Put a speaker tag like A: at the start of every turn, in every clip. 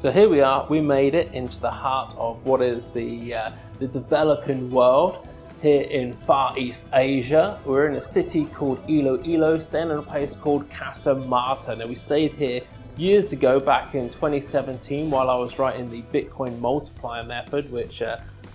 A: So here we are, we made it into the heart of what is the developing world here in Far East Asia. We're in a city called Iloilo, staying in a place called Casa Marta. Now we stayed here years ago, back in 2017, while I was writing the Bitcoin multiplier method, which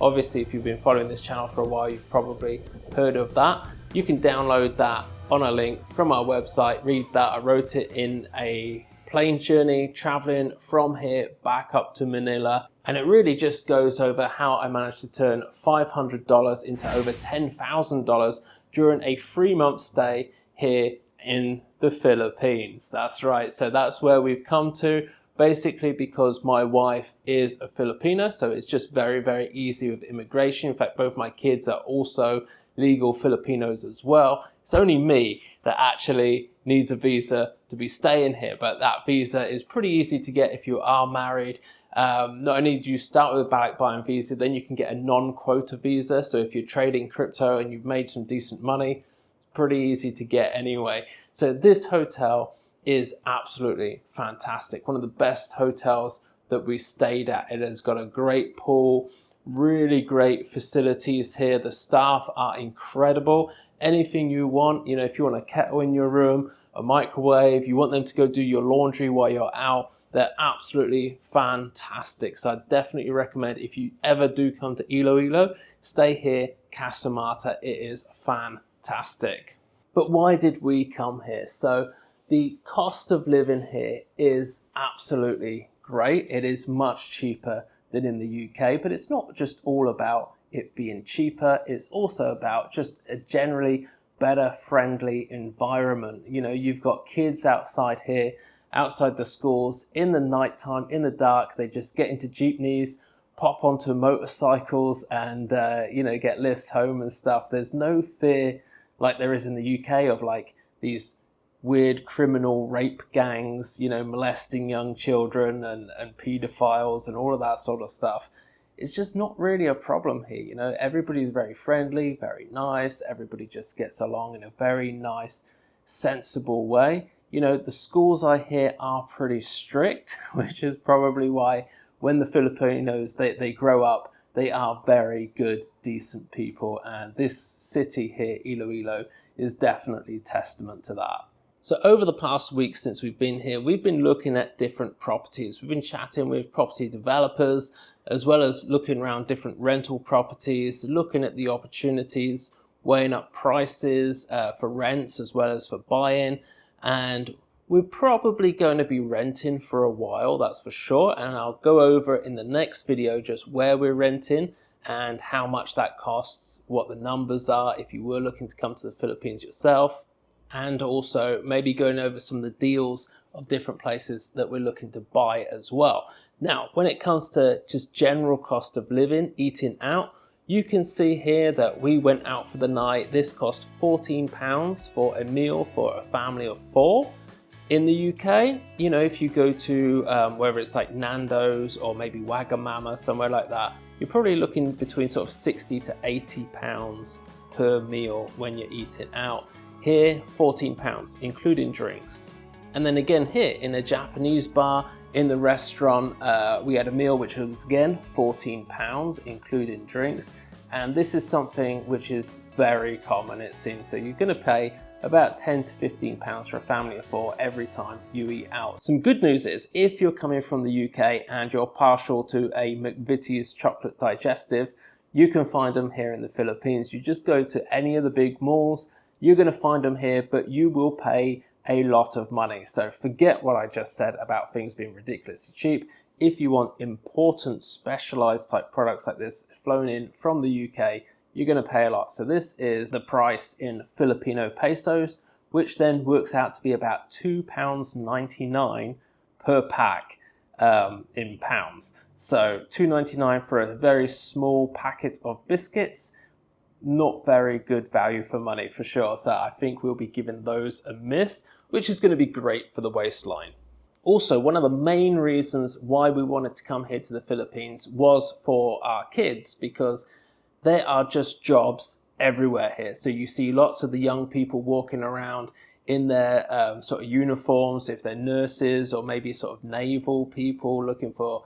A: obviously if you've been following this channel for a while, you've probably heard of that. You can download that on a link from our website, read that. I wrote it in a plane journey traveling from here back up to Manila, and it really just goes over how I managed to turn $500 into over $10,000 during a 3-month stay here in the Philippines. That's right, so that's where we've come to, basically because my wife is a Filipina, so it's just very, very easy with immigration. In fact, both my kids are also legal Filipinos as well. It's only me that actually needs a visa to be staying here, but that visa is pretty easy to get if you are married. Not only do you start with a ballot buying visa, then you can get a non-quota visa. So if you're trading crypto and you've made some decent money, it's pretty easy to get anyway. So this hotel is absolutely fantastic. One of the best hotels that we stayed at. It has got a great pool, really great facilities here. The staff are incredible. Anything you want, you know, if you want a kettle in your room, a microwave, you want them to go do your laundry while you're out, they're absolutely fantastic. So I definitely recommend, if you ever do come to Iloilo, stay here, Casa Marta. It is fantastic. But why did we come here? So the cost of living here is absolutely great. It is much cheaper than in the UK, but it's not just all about it being cheaper. It's also about just a generally better, friendly environment. You know, you've got kids outside here, outside the schools, in the nighttime, in the dark, they just get into jeepneys, pop onto motorcycles and, you know, get lifts home and stuff. There's no fear like there is in the UK of like these weird criminal rape gangs, you know, molesting young children and pedophiles and all of that sort of stuff. It's just not really a problem here. You know, everybody's very friendly, very nice. Everybody just gets along in a very nice, sensible way. You know, the schools I hear are pretty strict, which is probably why when the Filipinos, they grow up, they are very good, decent people. And this city here, Iloilo, is definitely testament to that. So over the past week since we've been here, we've been looking at different properties. We've been chatting with property developers, as well as looking around different rental properties, looking at the opportunities, weighing up prices for rents as well as for buying. And we're probably going to be renting for a while, that's for sure. And I'll go over in the next video just where we're renting and how much that costs, what the numbers are if you were looking to come to the Philippines yourself. And also maybe going over some of the deals of different places that we're looking to buy as well. Now, when it comes to just general cost of living, eating out, you can see here that we went out for the night. This cost £14 for a meal for a family of 4. In the UK, you know, if you go to whether it's like Nando's or maybe Wagamama, somewhere like that, you're probably looking between sort of £60 to £80 per meal when you're eating out. Here, £14, including drinks. And then again here in a Japanese bar, in the restaurant, we had a meal which was again £14, including drinks. And this is something which is very common, it seems. So you're going to pay about £10 to £15 for a family of 4 every time you eat out. Some good news is, if you're coming from the UK and you're partial to a McVitie's chocolate digestive, you can find them here in the Philippines. You just go to any of the big malls, you're going to find them here, but you will pay a lot of money. So forget what I just said about things being ridiculously cheap. If you want important specialized type products like this flown in from the UK, you're going to pay a lot. So this is the price in Filipino pesos, which then works out to be about £2.99 per pack in pounds. So £2.99 for a very small packet of biscuits. Not very good value for money for sure. So I think we'll be giving those a miss, which is going to be great for the waistline. Also, one of the main reasons why we wanted to come here to the Philippines was for our kids, because there are just jobs everywhere here. So you see lots of the young people walking around in their sort of uniforms, if they're nurses or maybe sort of naval people looking for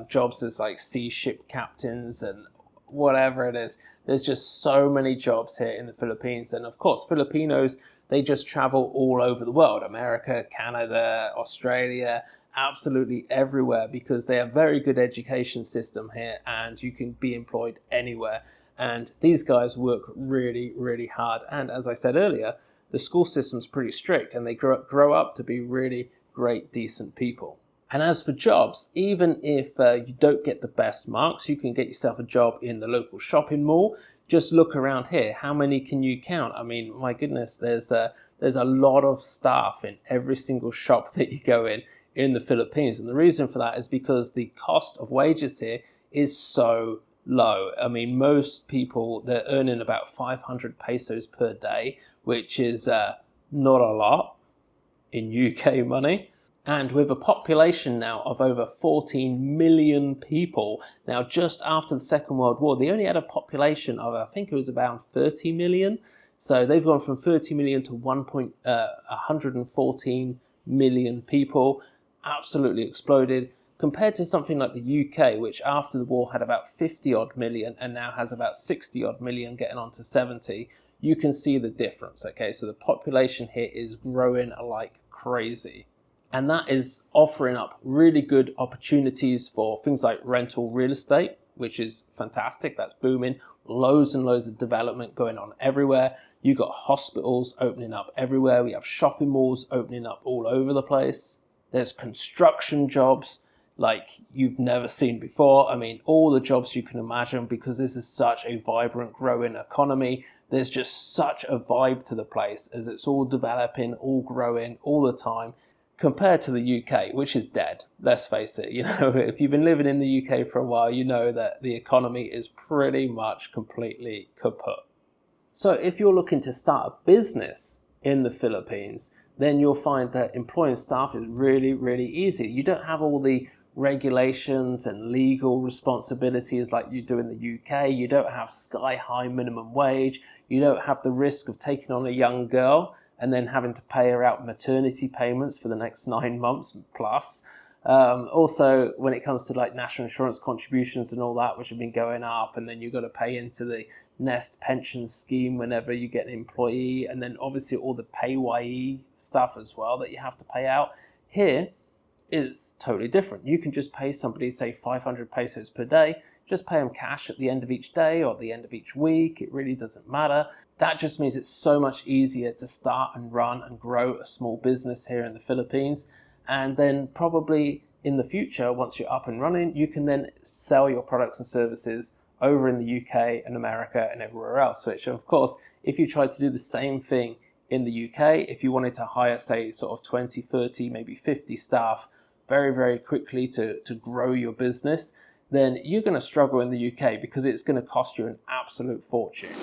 A: jobs as like sea ship captains and whatever it is. There's just so many jobs here in the Philippines. And of course, Filipinos, they just travel all over the world, America, Canada, Australia, absolutely everywhere, because they have a very good education system here and you can be employed anywhere. And these guys work really, really hard. And as I said earlier, the school system's pretty strict and they grow up to be really great, decent people. And as for jobs, even if you don't get the best marks, you can get yourself a job in the local shopping mall. Just look around here. How many can you count? I mean, my goodness, there's a lot of staff in every single shop that you go in the Philippines. And the reason for that is because the cost of wages here is so low. I mean, most people, they're earning about 500 pesos per day, which is not a lot in UK money. And with a population now of over 14 million people, now just after the Second World War, they only had a population of, I think it was about 30 million. So they've gone from 30 million to 114 million people, absolutely exploded, compared to something like the UK, which after the war had about 50 odd million and now has about 60 odd million, getting on to 70. You can see the difference, okay? So the population here is growing like crazy. And that is offering up really good opportunities for things like rental real estate, which is fantastic. That's booming. Loads and loads of development going on everywhere. You've got hospitals opening up everywhere. We have shopping malls opening up all over the place. There's construction jobs like you've never seen before. I mean, all the jobs you can imagine, because this is such a vibrant, growing economy. There's just such a vibe to the place as it's all developing, all growing all the time, compared to the UK, which is dead. Let's face it, you know, if you've been living in the UK for a while, you know that the economy is pretty much completely kaput. So if you're looking to start a business in the Philippines, then you'll find that employing staff is really, really easy. You don't have all the regulations and legal responsibilities like you do in the UK. You don't have sky-high minimum wage. You don't have the risk of taking on a young girl and then having to pay her out maternity payments for the next 9 months plus. Also, when it comes to like national insurance contributions and all that, which have been going up, and then you've got to pay into the Nest pension scheme whenever you get an employee, and then obviously all the PAYE stuff as well that you have to pay out. Here is totally different. You can just pay somebody, say 500 pesos per day, just pay them cash at the end of each day or at the end of each week. It really doesn't matter. That just means it's so much easier to start and run and grow a small business here in the Philippines. And then probably in the future, once you're up and running, you can then sell your products and services over in the UK and America and everywhere else, which of course, if you tried to do the same thing in the UK, if you wanted to hire, say, sort of 20, 30, maybe 50 staff very, very quickly to grow your business, then you're going to struggle in the UK because it's going to cost you an absolute fortune.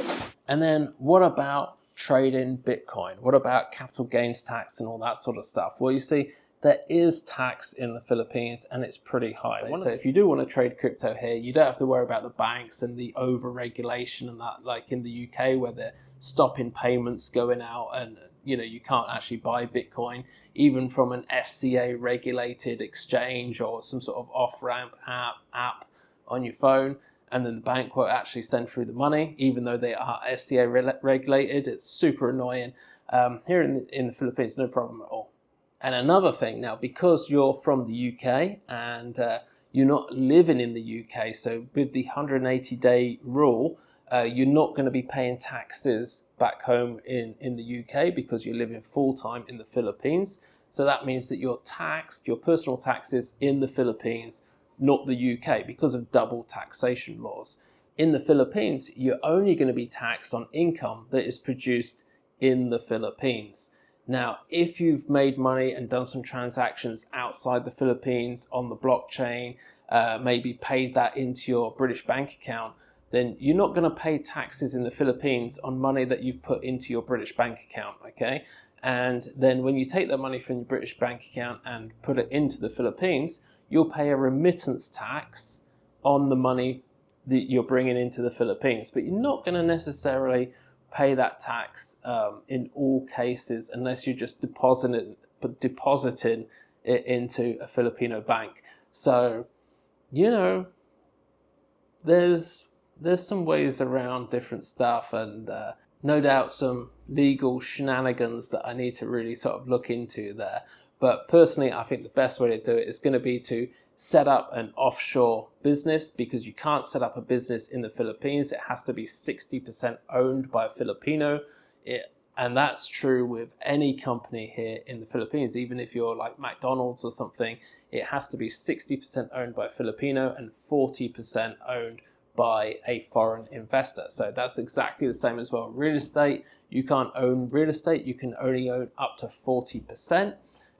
A: And then what about trading Bitcoin? What about capital gains tax and all that sort of stuff? Well, you see, there is tax in the Philippines and it's pretty high. So if you do want to trade crypto here, you don't have to worry about the banks and the over-regulation and that, like in the UK where they're stopping payments going out and you know you can't actually buy Bitcoin even from an FCA regulated exchange or some sort of off-ramp app on your phone, and then the bank won't actually send through the money even though they are FCA regulated. It's super annoying. Here in the Philippines, no problem at all. And another thing now, because you're from the UK and you're not living in the UK, so with the 180-day rule, you're not going to be paying taxes back home in the UK because you're living full-time in the Philippines. So that means that you're taxed, your personal taxes in the Philippines, not the UK, because of double taxation laws. In the Philippines, you're only going to be taxed on income that is produced in the Philippines. Now, if you've made money and done some transactions outside the Philippines on the blockchain, maybe paid that into your British bank account, then you're not going to pay taxes in the Philippines on money that you've put into your British bank account, okay? And then when you take that money from your British bank account and put it into the Philippines, you'll pay a remittance tax on the money that you're bringing into the Philippines, but you're not going to necessarily pay that tax in all cases unless you're just depositing it into a Filipino bank. So, you know, there's some ways around different stuff, and no doubt some legal shenanigans that I need to really sort of look into there. But personally, I think the best way to do it is going to be to set up an offshore business, because you can't set up a business in the Philippines. It has to be 60% owned by a Filipino. And that's true with any company here in the Philippines. Even if you're like McDonald's or something, it has to be 60% owned by a Filipino and 40% owned by a foreign investor. So that's exactly the same as well. Real estate, you can't own real estate. You can only own up to 40%,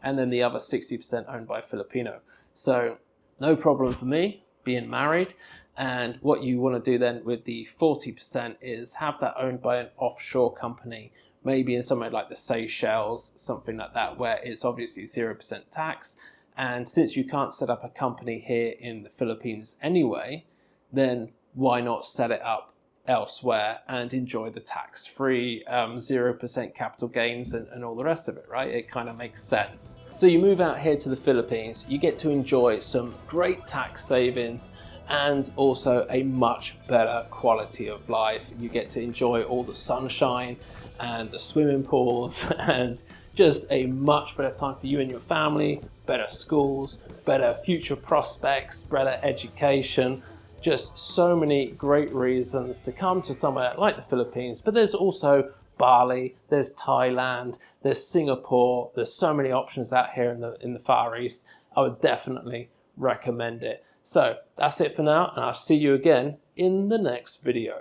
A: and then the other 60% owned by a Filipino. So no problem for me being married. And what you want to do then with the 40% is have that owned by an offshore company, maybe in somewhere like the Seychelles, something like that, where it's obviously 0% tax. And since you can't set up a company here in the Philippines anyway, then why not set it up elsewhere and enjoy the tax-free 0% capital gains and all the rest of it, right? It kind of makes sense. So you move out here to the Philippines, you get to enjoy some great tax savings and also a much better quality of life. You get to enjoy all the sunshine and the swimming pools and just a much better time for you and your family, better schools, better future prospects, better education. Just so many great reasons to come to somewhere like the Philippines. But there's also Bali, there's Thailand, there's Singapore. There's so many options out here in the Far East. I would definitely recommend it. So that's it for now, and I'll see you again in the next video.